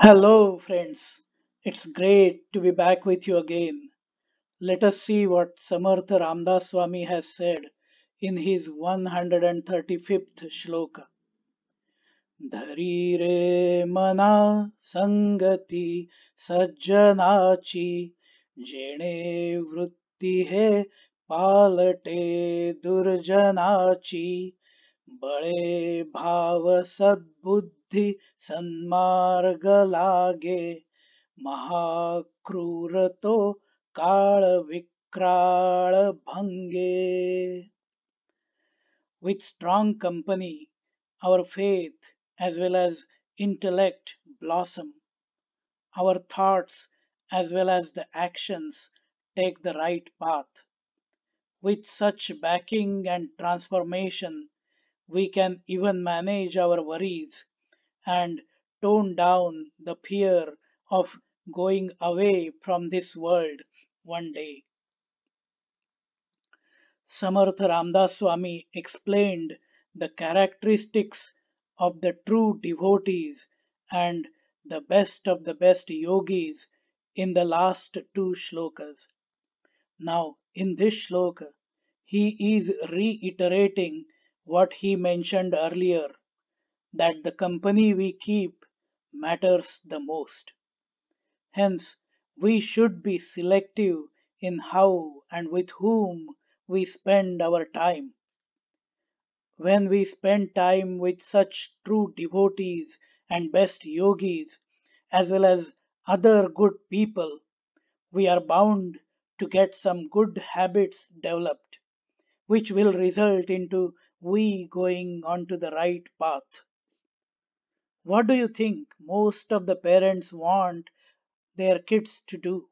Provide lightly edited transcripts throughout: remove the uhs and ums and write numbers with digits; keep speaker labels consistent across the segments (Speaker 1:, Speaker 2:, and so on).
Speaker 1: Hello, friends. It's great to be back with you again. Let us see what Samartha Ramdas Swami has said in his 135th shloka. धरी रे मना संगति सज्जनाची जेणे वृत्ती है पालटे दुर्जनाची बळे भाव सद्बुद्धी सन्मार्ग लागे महाक्रूर तो काळ विक्राळ भंगे. With strong company, our faith as well as intellect blossom. Our thoughts as well as the actions take the right path. With such backing and transformation, we can even manage our worries and tone down the fear of going away from this world one day. Samartha Ramdas Swami explained the characteristics of the true devotees and the best of the best yogis in the last two shlokas. Now, in this shloka, he is reiterating what he mentioned earlier, that the company we keep matters the most. Hence, we should be selective in how and with whom we spend our time. When we spend time with such true devotees and best yogis, as well as other good people, we are bound to get some good habits developed, which will result into we going onto the right path. What do you think most of the parents want their kids to do?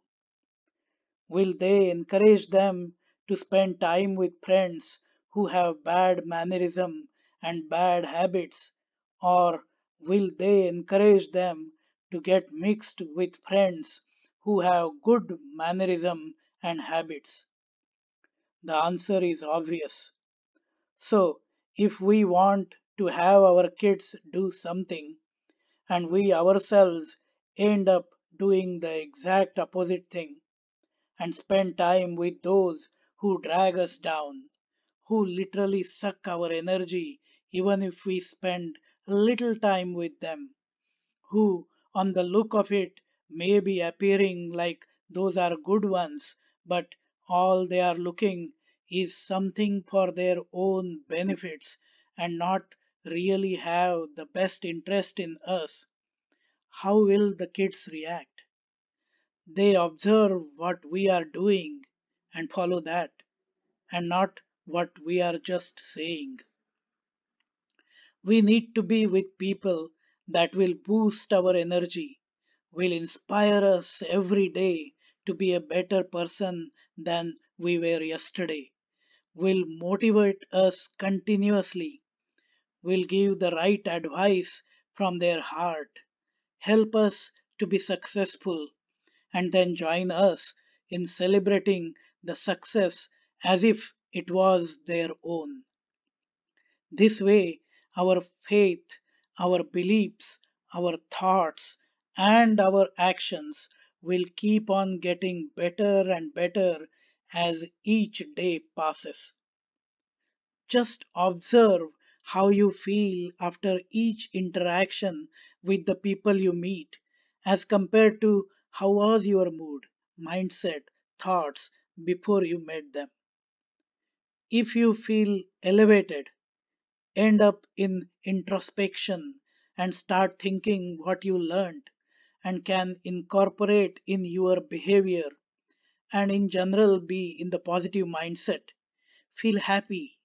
Speaker 1: Will they encourage them to spend time with friends who have bad mannerism and bad habits, or will they encourage them to get mixed with friends who have good mannerism and habits? The answer is obvious. So, if we want to have our kids do something and we ourselves end up doing the exact opposite thing, and spend time with those who drag us down, who literally suck our energy even if we spend little time with them, who, on the look of it, may be appearing like those are good ones, but all they are looking is something for their own benefits and not really have the best interest in us. How will the kids react? They observe what we are doing and follow that, and not what we are just saying. We need to be with people that will boost our energy, will inspire us every day to be a better person than we were yesterday, will motivate us continuously, will give the right advice from their heart, help us to be successful, and then join us in celebrating the success as if it was their own. This way, our faith, our beliefs, our thoughts, and our actions will keep on getting better and better as each day passes. Just observe how you feel after each interaction with the people you meet, as compared to how was your mood, mindset, thoughts before you met them. If you feel elevated, end up in introspection and start thinking what you learned and can incorporate in your behavior, and in general be in the positive mindset. Feel happy.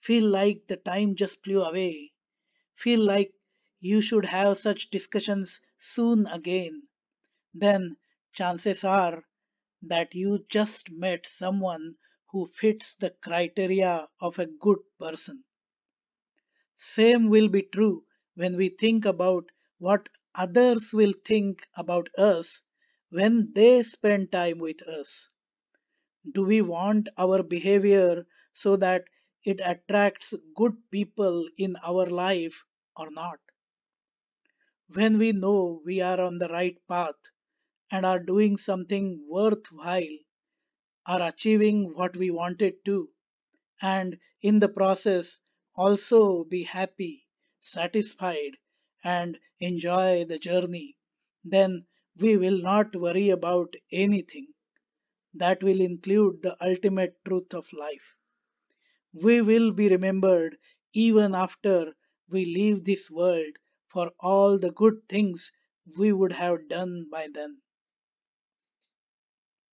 Speaker 1: Feel like the time just flew away. Feel like you should have such discussions soon again. Then chances are that you just met someone who fits the criteria of a good person. Same will be true when we think about what others will think about us when they spend time with us. Do we want our behavior so that it attracts good people in our life or not? when we know we are on the right path and are doing something worthwhile, are achieving what we wanted to, and in the process also be happy, satisfied, and enjoy the journey, then we will not worry about anything. That will include the ultimate truth of life. We will be remembered even after we leave this world for all the good things we would have done by then.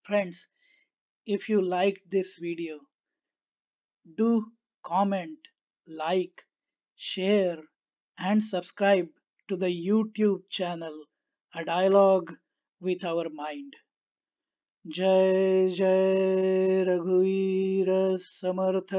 Speaker 1: Friends, if you liked this video, do comment, like, share, and subscribe to the YouTube channel A Dialogue with Our Mind. जय जय रघुवीर समर्थ